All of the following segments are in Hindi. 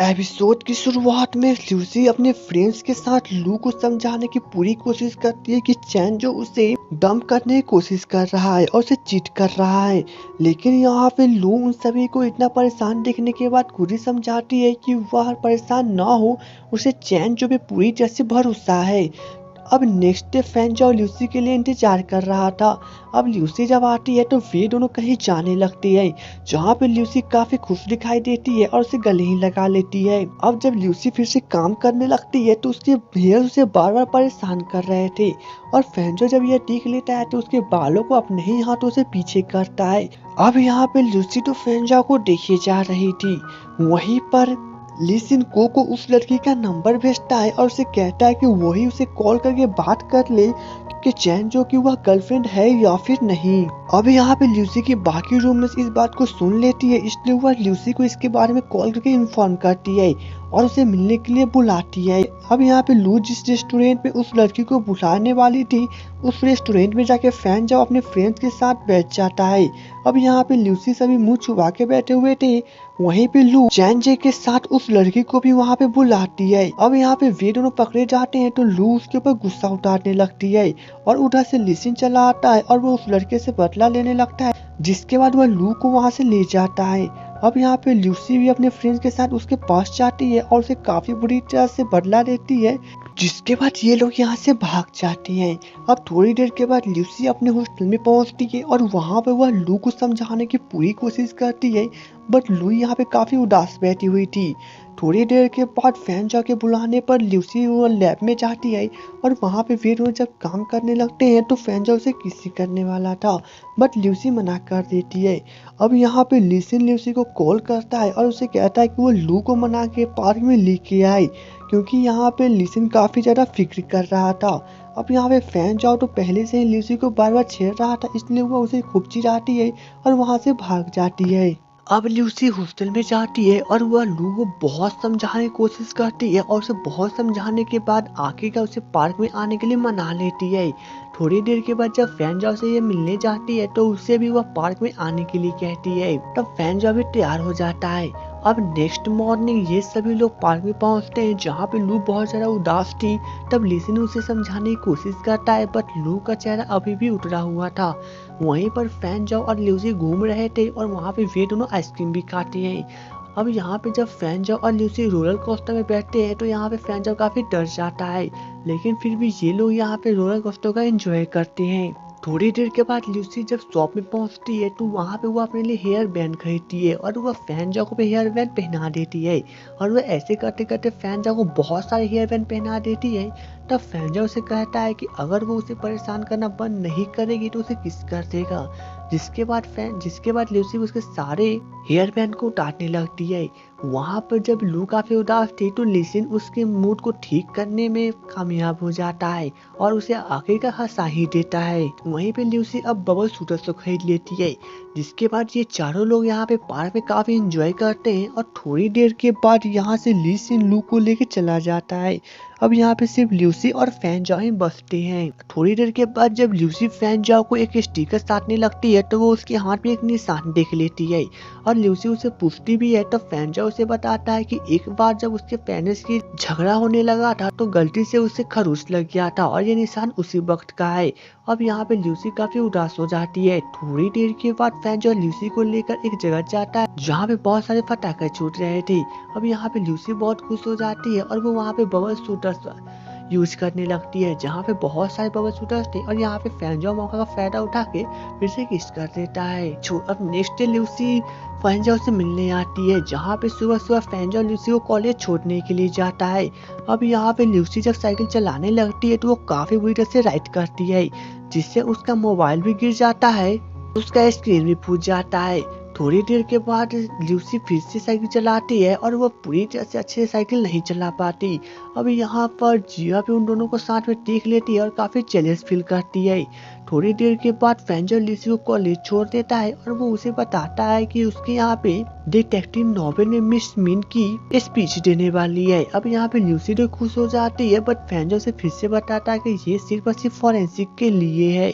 एपिसोड की शुरुआत में ल्यूसी अपने फ्रेंड्स के साथ लू को समझाने की पूरी कोशिश करती है कि चैन जो उसे डंप करने की कोशिश कर रहा है और उसे चीट कर रहा है। लेकिन यहाँ पे लू उन सभी को इतना परेशान देखने के बाद खुद ही समझाती है कि वह परेशान ना हो, उसे चैन जो भी पूरी तरह से भरोसा है। अब नेक्स्ट डे फैन जो ल्यूसी के लिए इंतजार कर रहा था। अब ल्यूसी जब आती है तो वे दोनों कहीं जाने लगती है, जहाँ पे ल्यूसी काफी खुश दिखाई देती है और उसे गले ही लगा लेती है। अब जब ल्यूसी फिर से काम करने लगती है तो उसके हेयर उसे बार बार परेशान कर रहे थे, और फैंजो जब यह देख लेता है तो उसके बालों को अपने ही हाथों से पीछे करता है। अब यहाँ पे ल्यूसी तो फैंजो को देखे जा रही थी। वहीं पर ली सिन को उस लड़की का नंबर भेजता है और उसे कहता है कि वही उसे कॉल करके बात कर ले कि चैन जो कि वह गर्लफ्रेंड है या फिर नहीं। अब यहाँ पे ल्यूसी की बाकी रूममेट्स इस बात को सुन लेती है, इसलिए वह ल्यूसी को इसके बारे में कॉल करके इन्फॉर्म करती है और उसे मिलने के लिए बुलाती है। अब यहाँ पे लू जिस रेस्टोरेंट में उस लड़की को बुलाने वाली थी, उस रेस्टोरेंट में जाके फैन जो अपने फ्रेंड्स के साथ बैठ जाता है। अब यहाँ पे ल्यूसी सभी मुंह छुपा के बैठे हुए थे, वहीं पे लू चैन जे के साथ उस लड़की को भी वहाँ पे बुलाती है। अब यहाँ पे वे दोनों पकड़े जाते हैं तो लू उसके ऊपर गुस्सा उतारने लगती है और उधर से लिसिन चला आता है और वो उस लड़के से बदला लेने लगता है, जिसके बाद वह लू को वहाँ से ले जाता है। अब यहाँ पे ल्यूसी भी अपने फ्रेंड्स के साथ उसके पास जाती है और उसे काफी बुरी तरह से बदला लेती है, जिसके बाद ये लोग यहाँ से भाग जाती हैं। अब थोड़ी देर के बाद ल्यूसी अपने हॉस्टल में पहुँचती है और वहाँ पे वह लू को समझाने की पूरी कोशिश करती है, बट लू यहाँ पे काफी उदास बैठी हुई थी। थोड़ी देर के बाद फैन जाके बुलाने पर ल्यूसी वो लैब में जाती है और वहाँ पे वे दोनों जब काम करने लगते हैं तो फैन जो उसे किसी करने वाला था, बट ल्यूसी मना कर देती है। अब यहाँ पे लिसिन ल्यूसी को कॉल करता है और उसे कहता है कि वो लू को मना के पार्क में लेके आए, क्योंकि यहाँ पे लिसिन काफी ज्यादा फिक्र कर रहा था। अब यहाँ पे फैन जाओ तो पहले से ही ल्यूसी को बार बार छेड़ रहा था, इसलिए वो उसे खूब चिढ़ाती है और वहाँ से भाग जाती है। अब ल्यूसी हॉस्टल में जाती है और वह लू को बहुत समझाने की कोशिश करती है और उसे बहुत समझाने के बाद आखिरकार उसे पार्क में आने के लिए मना लेती है। थोड़ी देर के बाद जब फैन जाओ से ये मिलने जाती है तो उससे भी वह पार्क में आने के लिए कहती है। तब फैन जाओ भी तैयार हो जाता है। अब नेक्स्ट मॉर्निंग ये सभी लोग पार्क में पहुंचते हैं, जहाँ पे लू बहुत ज्यादा उदास थी। तब लिसिन उसे समझाने की कोशिश करता है, बट लू का चेहरा अभी भी उतरा हुआ था। वहीं पर फैन जाओ और ल्यूसी घूम रहे थे और वहाँ पे वे दोनों आइसक्रीम भी खाते हैं। अब यहाँ पे जब फैन जाओ और ल्यूसी रोलर कोस्टर में बैठते हैं तो यहाँ पे फैन जाओ काफी डर जाता है, लेकिन फिर भी ये लोग यहाँ पे रोलर कोस्टर का एंजॉय करते हैं। थोड़ी देर के बाद ल्यूसी जब शॉप में पहुंचती है तो वहाँ पे वो अपने लिए हेयर बैंड खरीदती है और वह फैन जाओ को भी हेयर बैंड पहना देती है, और वह ऐसे करते करते फैन जाओ को बहुत सारे हेयर बैंड पहना देती है। तब फैन जाओ उसे कहता है कि अगर वो उसे परेशान करना बंद नहीं करेगी तो उसे किस कर देगा, जिसके बाद ल्यूसी उसके सारे हेयर बैंड को उतारने लगती है। वहाँ पर जब लू काफी उदास थी तो लिसिन उसके मूड को ठीक करने में कामयाब हो जाता है और उसे आखिरकार हंसा ही देता है। वहीं पे ल्यूसी अब बबल शूटर से खरीद लेती है, जिसके बाद ये चारों लोग यहाँ पे पार्क में काफी एंजॉय करते हैं और थोड़ी देर के बाद यहाँ से लिसिन लू को लेके चला जाता है। अब यहाँ पे सिर्फ ल्यूसी और फैन जाओ ही बचते हैं। थोड़ी देर के बाद जब ल्यूसी फैन जाओ को एक स्टिकर साटने लगती है तो वो उसके हाथ में एक निशान देख लेती है और ल्यूसी उसे पूछती भी है। तो फैन जाओ उसे बताता है कि एक बार जब उसके पेरेंट्स की झगड़ा होने लगा था तो गलती से उसे खरोच लग गया था और ये निशान उसी वक्त का है। अब यहाँ पे ल्यूसी काफी उदास हो जाती है। थोड़ी देर के बाद फैन जो ल्यूसी को लेकर एक जगह जाता है जहाँ पे बहुत सारे पटाखे छूट रहे थे। अब यहाँ पे ल्यूसी बहुत खुश हो जाती है और वो वहाँ पे बबल शूटर यूज करने लगती है, जहाँ पे बहुत सारे बबल शूटर्स थे, और यहाँ पे फैन जो मौका का फायदा उठा के फिर से किस कर देता है। अब नेक्स्ट डे ल्यूसी फैन जो से मिलने आती है, जहाँ पे सुबह सुबह फैन जो ल्यूसी को कॉलेज छोड़ने के लिए जाता है। अब यहाँ पे ल्यूसी जब साइकिल चलाने लगती है तो वो काफी बुरी तरह से राइड करती है, जिससे उसका मोबाइल भी गिर जाता है, उसका स्क्रीन भी फूट जाता है। थोड़ी देर के बाद ल्यूसी फिर से साइकिल चलाती है और वो पूरी तरह से अच्छे से साइकिल नहीं चला पाती। अब यहाँ पर जिया भी उन दोनों को साथ में देख लेती है और काफी जेलस फील करती है। थोड़ी देर के बाद फैंजर ल्यूसी को कॉलेज छोड़ देता है और वो उसे बताता है कि उसके यहाँ पे डिटेक्टिव नॉवेल में मिस मिन की स्पीच देने वाली है। अब यहाँ पे ल्यूसी तो खुश हो जाती है, बट फैंजर से फिर से बताता है कि ये सिर्फ और सिर्फ फॉरेंसिक के लिए है,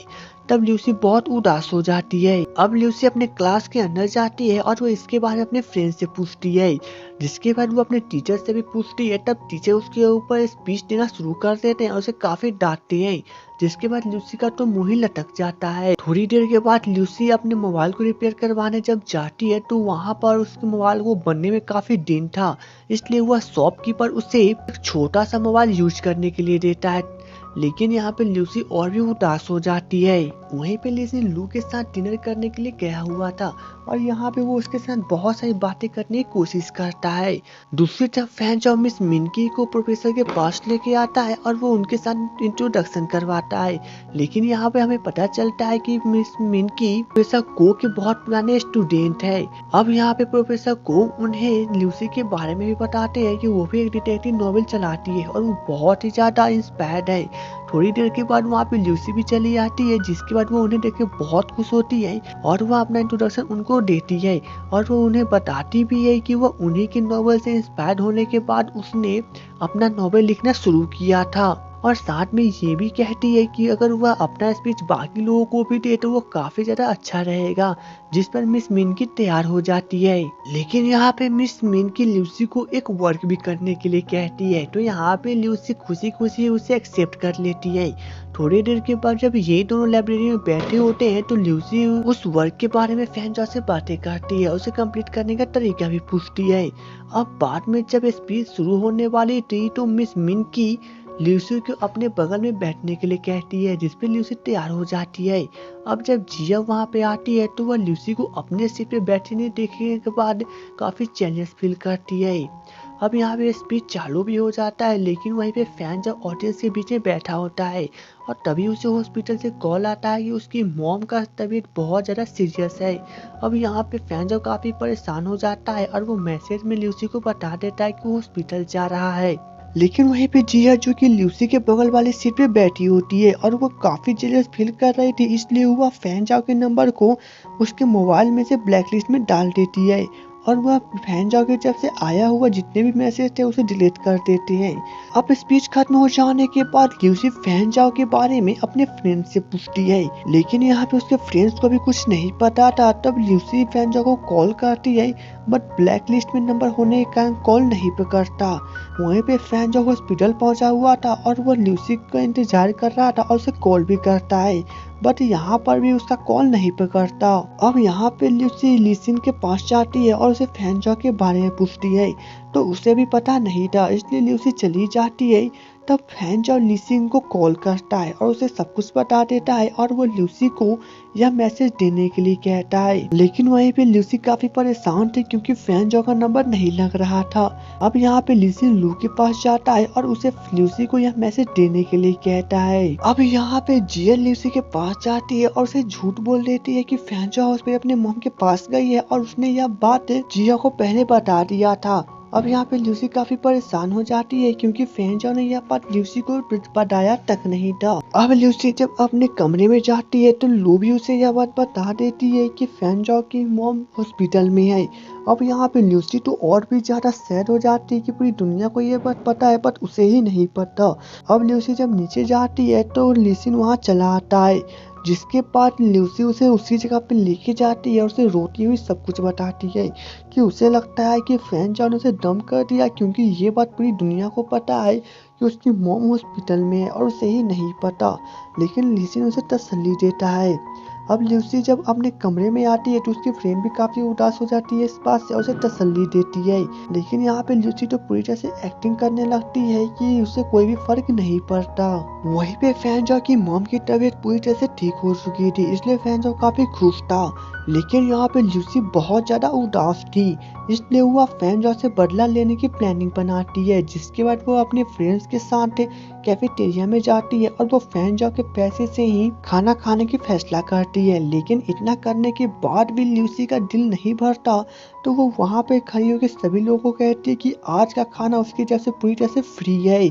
तब ल्यूसी बहुत उदास हो जाती है। अब ल्यूसी अपने क्लास के अंदर जाती है और वो इसके बारे में अपने फ्रेंड से पूछती है, जिसके बाद वो अपने टीचर से भी पूछती है। तब टीचर उसके ऊपर स्पीच देना शुरू कर देते हैं और उसे काफी डांटते हैं, जिसके बाद ल्यूसी का तो मुंह ही लटक जाता है। थोड़ी देर के बाद ल्यूसी अपने मोबाइल को रिपेयर करवाने जब जाती है तो वहाँ पर उसके मोबाइल को बनने में काफी दिन था, इसलिए वह शॉपकीपर उसे एक छोटा सा मोबाइल यूज करने के लिए देता है। लेकिन यहाँ पे ल्यूसी और भी उदास हो जाती है। वहीं पे ल्यूसी लू के साथ डिनर करने के लिए गया हुआ था और यहाँ पे वो उसके साथ बहुत सारी बातें करने की कोशिश करता है। दूसरी तरफ फैंज और मिस मिनकी को प्रोफेसर के पास लेके आता है और वो उनके साथ इंट्रोडक्शन करवाता है। लेकिन यहाँ पे हमें पता चलता है कि मिस मिनकी प्रोफेसर को के बहुत पुराने स्टूडेंट है। अब यहाँ पे प्रोफेसर को उन्हें ल्यूसी के बारे में भी बताते हैं कि वो भी एक डिटेक्टिव नॉवेल चलाती है और वो बहुत ही ज्यादा इंस्पायर्ड है। थोड़ी देर के बाद वहाँ पे ल्यूसी भी चली आती है, जिसके बाद वो उन्हें देख के बहुत खुश होती है और वह अपना इंट्रोडक्शन उनको देती है और वो उन्हें बताती भी है कि वह उन्हीं के नॉवेल से इंस्पायर्ड होने के बाद उसने अपना नॉवेल लिखना शुरू किया था। और साथ में ये भी कहती है कि अगर वह अपना स्पीच बाकी लोगों को भी दे तो वो काफी ज्यादा अच्छा रहेगा, जिस पर मिस मिनकी तैयार हो जाती है। लेकिन यहाँ पे मिस मिनकी ल्यूसी को एक वर्क भी करने के लिए कहती है, तो यहाँ पे ल्यूसी खुशी खुशी उसे एक्सेप्ट कर लेती है। थोड़ी देर के बाद जब ये दोनों लाइब्रेरी में बैठे होते हैं तो ल्यूसी उस वर्क के बारे में फैंजा से बातें करती है, उसे कंप्लीट करने का तरीका भी पूछती है। अब बाद में जब स्पीच शुरू होने वाली थी तो मिस मिनकी ल्यूसी को अपने बगल में बैठने के लिए कहती है, जिसपे ल्यूसी तैयार हो जाती है। अब जब जिया वहाँ पे आती है तो वह ल्यूसी को अपने सीट पे बैठने देखने के बाद काफी चैलेंज फील करती है। अब यहाँ पे स्पीच चालू भी हो जाता है, लेकिन वहीं पे फैन जब ऑडियंस के बीच में बैठा होता है और तभी उसे हॉस्पिटल से कॉल आता है कि उसकी मॉम का तबीयत बहुत ज़्यादा सीरियस है। अब यहाँ पे फैन जब काफ़ी परेशान हो जाता है और वो मैसेज में ल्यूसी को बता देता है कि वो हॉस्पिटल जा रहा है। लेकिन वहीं पे जिया जो कि ल्यूसी के बगल वाली सीट पे बैठी होती है और वो काफी जेलस फील कर रही थी, इसलिए वह फैन जाओ के नंबर को उसके मोबाइल में से ब्लैकलिस्ट में डाल देती है और वह फैन जाओ के जब से आया हुआ जितने भी मैसेज थे उसे डिलीट कर देते हैं। अब स्पीच खत्म हो जाने के बाद ल्यूसी फैन जाओ के बारे में अपने फ्रेंड से पूछती है, लेकिन यहाँ पे उसके फ्रेंड्स को भी कुछ नहीं पता था। तब ल्यूसी फैन जाओ को कॉल करती है, बट ब्लैक लिस्ट में नंबर होने के कारण कॉल नहीं पकड़ता। वहीं पे फैन जाओ हॉस्पिटल पहुंचा हुआ था और वह ल्यूसी का इंतजार कर रहा था और उसे कॉल भी करता है, बट यहाँ पर भी उसका कॉल नहीं पकड़ता। अब यहाँ पे ल्यूसी लिसिन के पास जाती है और उसे फैन जाओ के बारे में पूछती है, तो उसे भी पता नहीं था, इसलिए ल्यूसी चली जाती है। तब फैन जाओ लिसिन को कॉल करता है और उसे सब कुछ बता देता है और वो ल्यूसी को यह मैसेज देने के लिए कहता है। लेकिन वहीं पे ल्यूसी काफी परेशान थी क्योंकि फैन जाओ का नंबर नहीं लग रहा था। अब यहाँ पे लिसिन लू के पास जाता है और उसे ल्यूसी को यह मैसेज देने के लिए कहता है। अब यहाँ पे जिया ल्यूसी के पास जाती है और उसे झूठ बोल देती है कि फैन जाओ हॉस्पिटल अपने मॉम के पास गई है और उसने यह बात जिया को पहले बता दिया था। अब यहाँ पे ल्यूसी काफी परेशान हो जाती है क्योंकि फैन जाओ ने यह बात ल्यूसी को बताया तक नहीं था। अब ल्यूसी जब अपने कमरे में जाती है तो लू भी उसे यह बात बता देती है कि फैन जाओ की मॉम हॉस्पिटल में है। अब यहाँ पे ल्यूसी तो और भी ज्यादा सैड हो जाती है कि पूरी दुनिया को ये बात पता है बट उसे ही नहीं पता। अब ल्यूसी जब नीचे जाती है तो लिसिन वहाँ चला आता है, जिसके बाद ल्यूसी उसे उसी जगह पे लेके जाती है और उसे रोती हुई सब कुछ बताती है कि उसे लगता है कि फैन जाओ ने उसे डंप कर दिया क्योंकि ये बात पूरी दुनिया को पता है कि उसकी मॉम हॉस्पिटल में है और उसे ही नहीं पता। लेकिन लिसिन उसे तसल्ली देता है। अब ल्यूसी जब अपने कमरे में आती है तो उसकी फ्रेंड भी काफी उदास हो जाती है इस बात से, उसे तसल्ली देती है। लेकिन यहाँ पे ल्यूसी तो पूरी तरह से एक्टिंग करने लगती है कि उसे कोई भी फर्क नहीं पड़ता। वहीं पे फैन जाओ की मॉम की तबीयत पूरी तरह से ठीक हो चुकी थी, इसलिए फैन जाओ काफी खुश था। लेकिन यहाँ पे ल्यूसी बहुत ज्यादा उदास थी, इसलिए वह फैन जाओ से बदला लेने की प्लानिंग बनाती है, जिसके बाद वो अपने फ्रेंड्स के साथ कैफेटेरिया में जाती है और वो फैन जाओ के पैसे से ही खाना खाने की फैसला करती है। लेकिन इतना करने के बाद भी ल्यूसी का दिल नहीं भरता, तो वो वहाँ पे खड़ी होकर सभी लोगों को कहती है कि आज का खाना उसकी तरफ से पूरी तरह से फ्री है।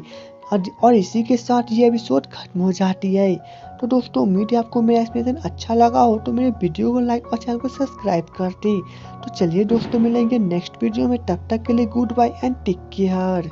और इसी के साथ ये एपिसोड खत्म हो जाती है। तो दोस्तों उम्मीद है आपको मेरा एक्सप्लेनेशन अच्छा लगा हो, तो मेरे वीडियो को लाइक और चैनल को सब्सक्राइब कर दे। तो चलिए दोस्तों मिलेंगे नेक्स्ट वीडियो में, तब तक के लिए goodbye and take care.